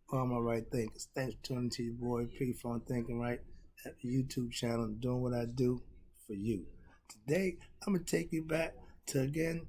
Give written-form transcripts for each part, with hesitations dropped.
all my right thinkers. Thanks for tuning to your boy Pfunk Thinking Right at the YouTube channel, doing what I do for you. Today, I'm gonna take you back to again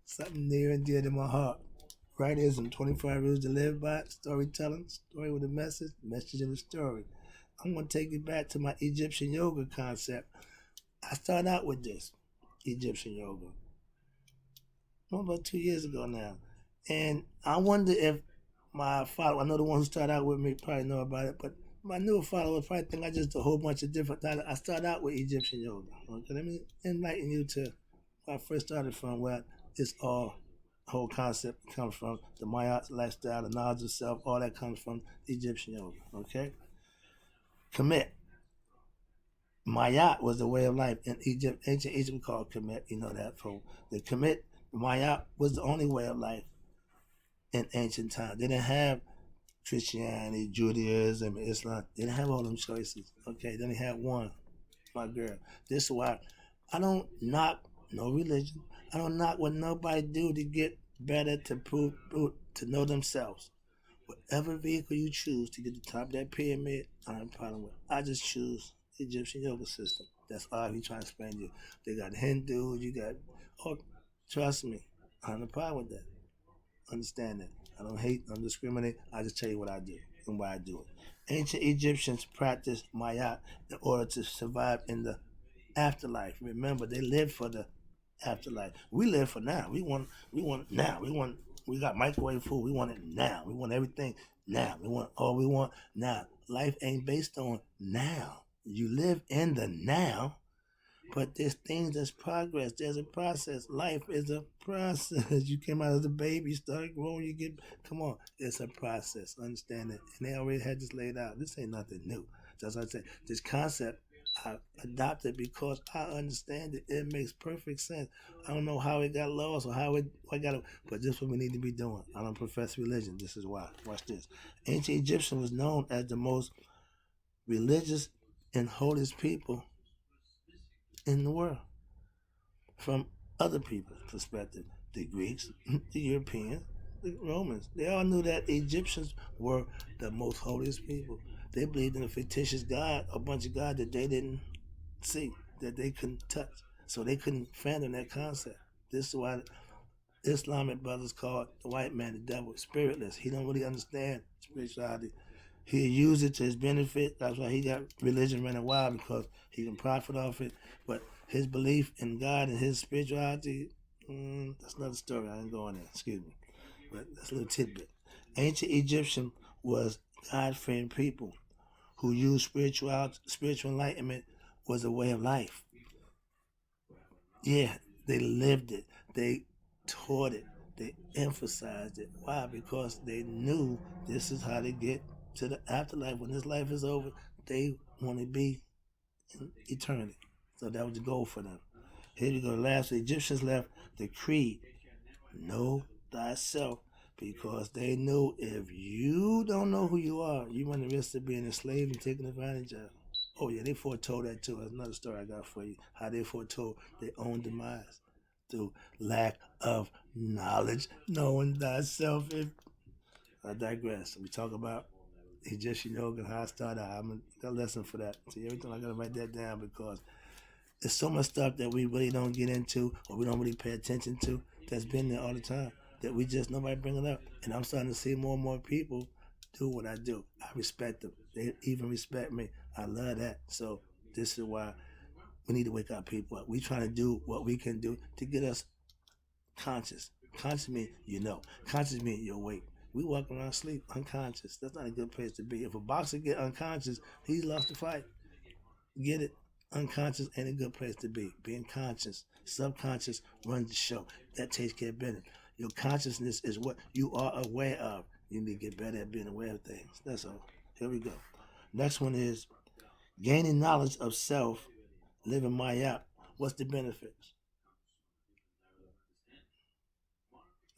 something near and dear to my heart. Writism, 25 rules to live by, storytelling, story with a message, message in the story. I'm gonna take you back to my Egyptian yoga concept. I started out with this Egyptian yoga about 2 years ago now, and I wonder if my follower, I know the ones who started out with me probably know about it, but my newer followers probably think I just a whole bunch of different. I started out with Egyptian yoga. Okay, let me enlighten you to where I first started from, where it's all whole concept comes from, the Maya lifestyle, the knowledge of self, all that comes from Egyptian yoga. Okay, commit. Mayat was the way of life in Egypt. Ancient Egypt we call commit. You know that from the commit. Mayat was the only way of life in ancient times. They didn't have Christianity, Judaism, Islam. They didn't have all them choices. Okay, they only had one. My girl. This is why I don't knock no religion. I don't knock what nobody do to get better, to prove to know themselves. Whatever vehicle you choose to get to the top of that pyramid, I don't have a problem with. I just choose the Egyptian yoga system. That's all I be trying to explain to you. They got Hindu, you got, oh, trust me, I don't have a problem with that. Understand that. I don't hate, I don't discriminate. I just tell you what I do and why I do it. Ancient Egyptians practiced Mayat in order to survive in the afterlife. Remember, they lived for the afterlife. We live for now. We want now. We got microwave food. We want it now. We want everything now. We want all we want now. Life ain't based on now. You live in the now, but there's things that's progress. There's a process. Life is a process. You came out as a baby, start growing, you get, come on. It's a process. Understand that. And they already had this laid out. This ain't nothing new. That's what I say. This concept I adopted because I understand it. It makes perfect sense. I don't know how it got lost or how it I got it, but this is what we need to be doing. I don't profess religion. This is why. Watch this. Ancient Egyptian was known as the most religious and holiest people in the world from other people's perspective. The Greeks, the Europeans, the Romans, they all knew that Egyptians were the most holiest people. They believed in a fictitious God, a bunch of gods that they didn't see, that they couldn't touch. So they couldn't fathom that concept. This is why Islamic brothers call the white man the devil, spiritless. He don't really understand spirituality. He used it to his benefit. That's why he got religion running wild, because he can profit off it. But his belief in God and his spirituality, that's another story. I ain't going there. Excuse me. But that's a little tidbit. Ancient Egyptian was God-fearing people who used spiritual enlightenment was a way of life. Yeah, they lived it. They taught it. They emphasized it. Why? Because they knew this is how to get to the afterlife. When this life is over, they want to be in eternity. So that was the goal for them. Here we go. Last, the Egyptians left the creed, know thyself, because they knew if you don't know who you are, you run the risk of being enslaved and taken advantage of. Oh yeah, they foretold that too. That's another story I got for you. How they foretold their own demise through lack of knowledge, knowing thyself. If I digress, we talk about Egyptian yoga and how I started. I'm got a lesson for that. See, every time I gotta write that down, because there's so much stuff that we really don't get into or we don't really pay attention to that's been there all the time that we just nobody bring it up. And I'm starting to see more and more people do what I do. I respect them. They even respect me. I love that. So this is why we need to wake our people up. We trying to do what we can do to get us conscious. Conscious means you know. Conscious means you're awake. We walk around sleep unconscious. That's not a good place to be. If a boxer get unconscious, he's lost the fight. Get it? Unconscious ain't a good place to be. Being conscious, subconscious runs the show. That takes care of business. Your consciousness is what you are aware of. You need to get better at being aware of things. That's all. Here we go. Next one is gaining knowledge of self, living Maya. What's the benefits?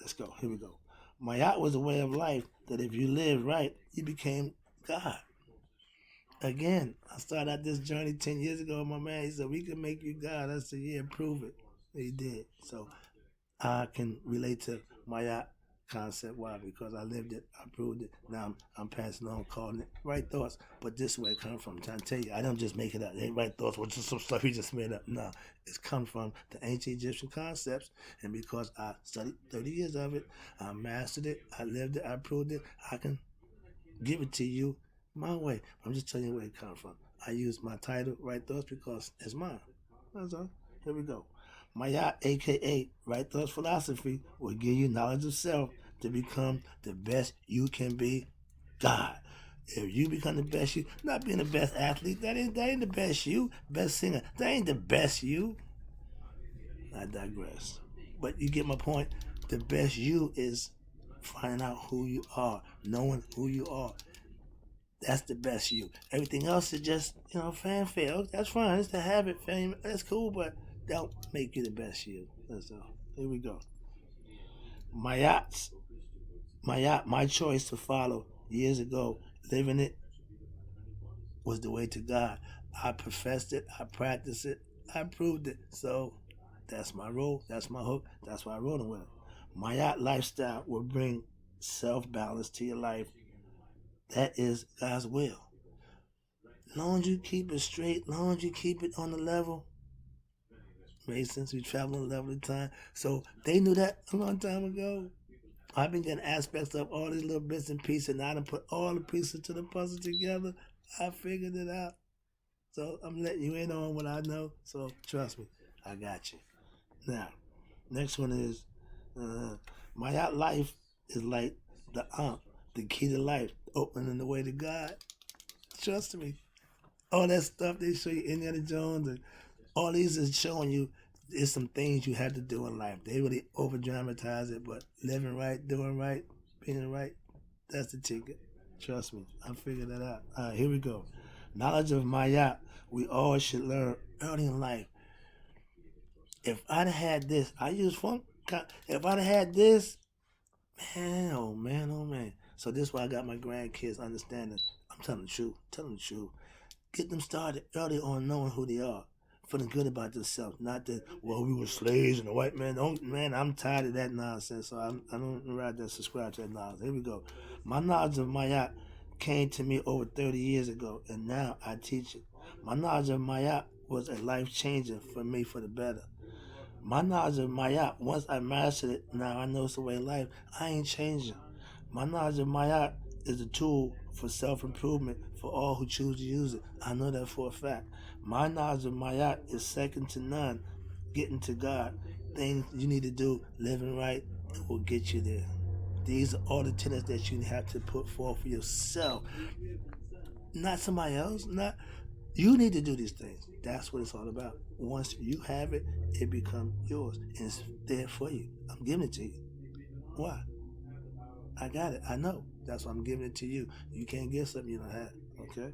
Let's go. Here we go. Maya was a way of life that if you lived right, you became God. Again, I started out this journey 10 years ago. My man, he said, we can make you God. I said, yeah, prove it. He did. So I can relate to Maya concept. Why? Because I lived it, I proved it. Now I'm passing on, calling it right thoughts. But this is where it comes from. I'm trying to tell you, I don't just make it up. It ain't right thoughts, which is some stuff you just made up. No, it's come from the ancient Egyptian concepts. And because I studied 30 years of it, I mastered it, I lived it, I proved it, I can give it to you my way. I'm just telling you where it comes from. I use my title, Right Thoughts, because it's mine. That's all. Here we go. Maya, aka Right Thoughts Philosophy, will give you knowledge of self to become the best you can be. God. If you become the best you, not being the best athlete, that ain't the best you. Best singer, that ain't the best you. I digress. But you get my point. The best you is finding out who you are, knowing who you are. That's the best you. Everything else is just, fanfare. Okay, that's fine. It's the habit, fame. That's cool, but don't make you the best you. That's all. Here we go. My yachts. My yacht, my choice to follow years ago, living it was the way to God. I professed it. I practiced it. I proved it. So that's my role. That's my hook. That's why I wrote it with it. My yacht lifestyle will bring self-balance to your life. That is God's will. Long as you keep it straight, long as you keep it on the level. Since we travel on the level of time. So they knew that a long time ago. I've been getting aspects of all these little bits and pieces, and I done put all the pieces to the puzzle together. I figured it out. So I'm letting you in on what I know. So trust me, I got you. Now, next one is my out life is like the key to life, opening the way to God. Trust me. All that stuff they show you, Indiana Jones, and all these is showing you there's some things you have to do in life. They really over dramatize it, but living right, doing right, being right, that's the ticket. Trust me, I figured that out. All right, here we go. Knowledge of Maya, we all should learn early in life. If I'd had this, I use Pfunk. If I'd had this, man, oh man, oh man. So this is why I got my grandkids understanding. I'm telling the truth, telling the truth. Get them started early on knowing who they are, feeling good about themselves. Not that, well, we were slaves and the white man. Don't, man, I'm tired of that nonsense. So I don't rather subscribe to that nonsense. Here we go. My knowledge of Maya came to me over 30 years ago, and now I teach it. My knowledge of Maya was a life changer for me for the better. My knowledge of Maya, once I mastered it, now I know it's the way of life. I ain't changing. My knowledge of Maya is a tool for self-improvement for all who choose to use it. I know that for a fact. My knowledge of Maya is second to none. Getting to God. Things you need to do, living right, it will get you there. These are all the tenets that you have to put forth for yourself. Not somebody else. Not you need to do these things. That's what it's all about. Once you have it, it becomes yours. And it's there for you. I'm giving it to you. Why? I got it. I know. That's why I'm giving it to you. You can't give something you don't have. Okay?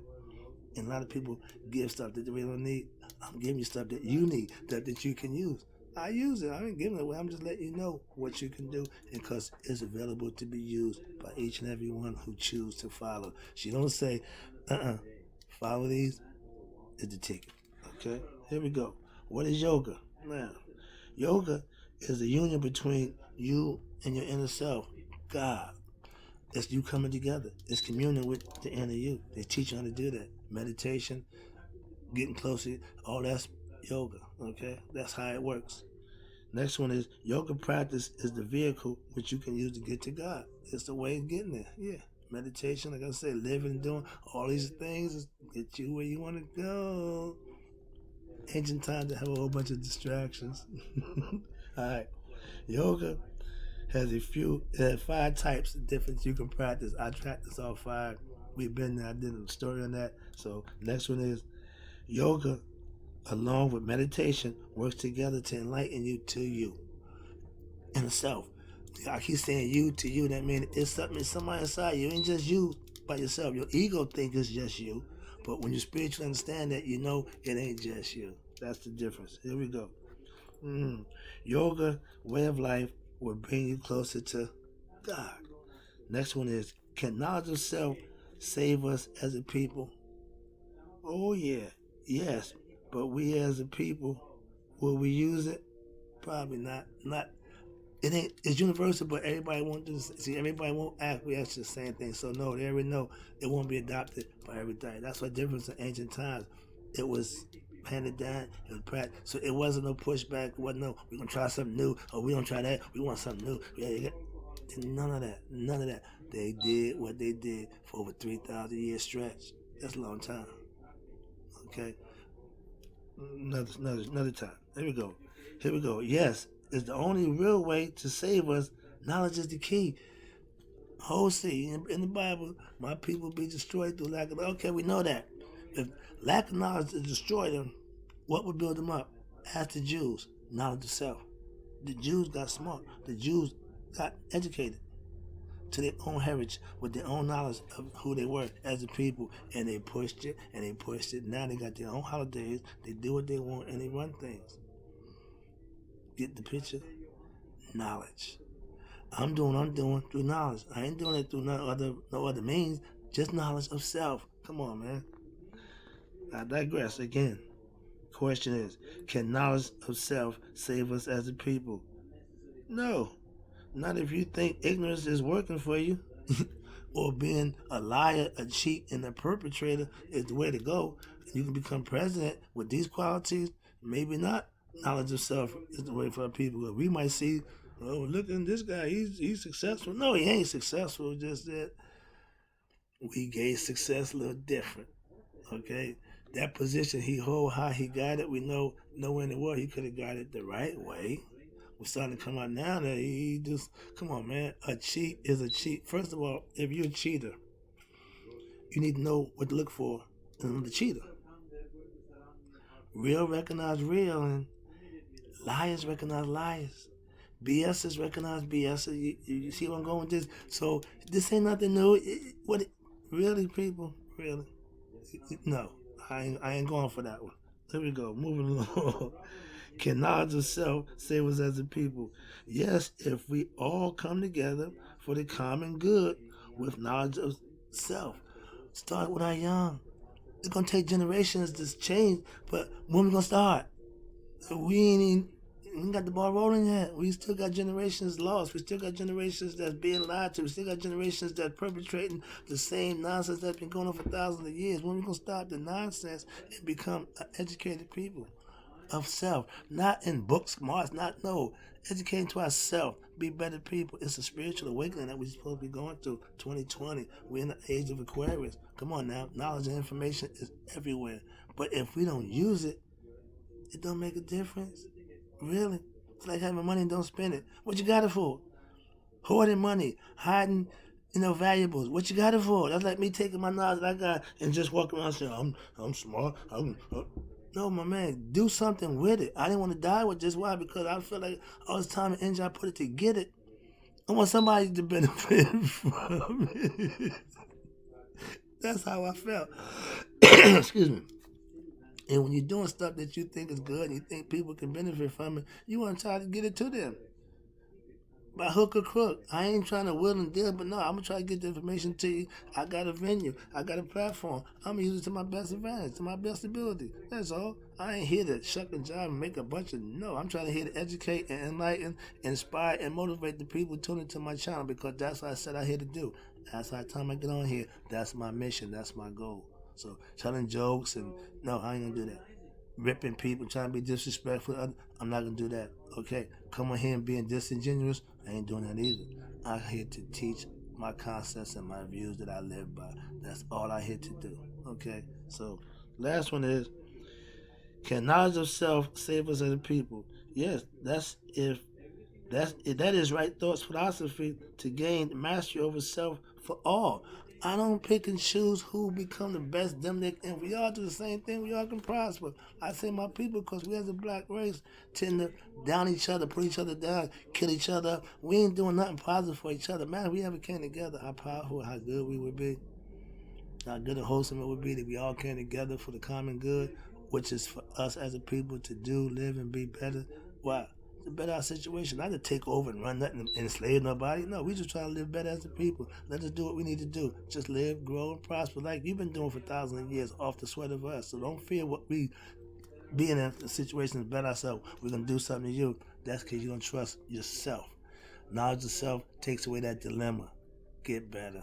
And a lot of people give stuff that they don't need. I'm giving you stuff that you need, that you can use. I use it. I ain't giving it away. I'm just letting you know what you can do because it's available to be used by each and every one who choose to follow. She don't say, follow these is the ticket. Okay? Here we go. What is yoga? Now, yoga is the union between you and your inner self, God. It's you coming together. It's communing with the inner you. They teach you how to do that. Meditation, getting closer, all that's yoga. Okay? That's how it works. Next one is yoga practice is the vehicle which you can use to get to God. It's the way of getting there. Yeah. Meditation, like I said, living, doing all these things is get you where you want to go. Ancient times that have a whole bunch of distractions. All right. Yoga has it has 5 types of difference you can practice. I practice all 5. We've been there. I did a story on that. So next one is yoga, along with meditation, works together to enlighten you to you and self. I keep saying you to you. That means it's somebody inside you. It ain't just you by yourself. Your ego think it's just you. But when you spiritually understand that, you know it ain't just you. That's the difference. Here we go. Yoga, way of life, will bring you closer to God. Next one is, can knowledge of self save us as a people? Oh yeah, yes. But we as a people, will we use it? Probably not. Not It ain't. It's universal, but everybody won't do. See, everybody won't acquiesce to the same thing. So no, they already know it won't be adopted by everybody. That's what difference in ancient times. It was handed down. It was practiced. So it wasn't no pushback. It wasn't no. We're gonna try something new. Or we don't try that. We want something new. Yeah. None of that. None of that. They did what they did for over 3,000 year stretch. That's a long time. Okay. Another time. Here we go. Here we go. Yes, it's the only real way to save us. Knowledge is the key. Hosea in the Bible, my people be destroyed through lack of. Okay, we know that. If lack of knowledge to destroy them, what would build them up? Ask the Jews. Knowledge of self. The Jews got smart. The Jews got educated to their own heritage with their own knowledge of who they were as a people, and they pushed it and they pushed it. Now they got their own holidays. They do what they want and they run things. Get the picture? Knowledge. I'm doing through knowledge. I ain't doing it through no other means. Just knowledge of self. Come on, man. I digress again. Question is, can knowledge of self save us as a people? No. Not if you think ignorance is working for you. Or being a liar, a cheat, and a perpetrator is the way to go. You can become president with these qualities. Maybe not. Knowledge of self is the way for our people. We might see, oh, look at this guy. He's successful. No, he ain't successful. Just that we gauge success a little different. Okay, that position he hold, how he got it, we know in the world he could have got it the right way. We're starting to come out now that he just come on, man. A cheat is a cheat. First of all, if you're a cheater, you need to know what to look for in the cheater. Real recognize real, and liars recognize liars. BS is recognize BS. You see where I'm going with this? So this ain't nothing new. Really, people? Really? No, I ain't going for that one. Here we go. Moving along. Can knowledge of self save us as a people? Yes, if we all come together for the common good with knowledge of self. Start when I'm young. It's gonna take generations to change, but when we gonna start? We ain't got the ball rolling yet. We still got generations lost. We still got generations that's being lied to. We still got generations that's perpetrating the same nonsense that's been going on for thousands of years. When we gonna stop the nonsense and become educated people of self? Not in book smarts, not no. Educating to ourselves, be better people. It's a spiritual awakening that we're supposed to be going through. 2020, we're in the age of Aquarius. Come on now, knowledge and information is everywhere. But if we don't use it, it don't make a difference. Really? It's like having money and don't spend it. What you got it for? Hoarding money, hiding, valuables. What you got it for? That's like me taking my knowledge that I got and just walking around saying, I'm smart. No, my man, do something with it. I didn't want to die with this. Why? Because I feel like all this time and energy I put it to get it. I want somebody to benefit from it. That's how I felt. Excuse me. And when you're doing stuff that you think is good and you think people can benefit from it, you want to try to get it to them. By hook or crook. I ain't trying to will and deal, but no, I'm going to try to get the information to you. I got a venue. I got a platform. I'm going to use it to my best advantage, to my best ability. That's all. I ain't here to shuck and jive and make a bunch of... No, I'm trying to here to educate and enlighten, inspire, and motivate the people tuning to my channel because that's what I said I'm here to do. That's how time I get on here. That's my mission. That's my goal. So telling jokes and... No, I ain't going to do that. Ripping people, trying to be disrespectful. I'm not going to do that. Okay? Come on here and being disingenuous. I ain't doing that either. I'm here to teach my concepts and my views that I live by. That's all I'm here to do. Okay? So, last one is, can knowledge of self save us as a people? Yes, that is right thoughts philosophy to gain mastery over self for all. I don't pick and choose who become the best, and we all do the same thing. We all can prosper. I say my people because we as a black race tend to down each other, put each other down, kill each other up. We ain't doing nothing positive for each other. Man, if we ever came together, how powerful, how good we would be, how good and wholesome it would be that we all came together for the common good, which is for us as a people to do, live, and be better. Why? To better our situation, not to take over and run nothing and enslave nobody. No, we just try to live better as a people. Let us do what we need to do. Just live, grow, and prosper like you've been doing for thousands of years off the sweat of us. So don't fear what we being in a situation to better ourselves. We're going to do something to you. That's because you're going to trust yourself. Knowledge of self takes away that dilemma. Get better.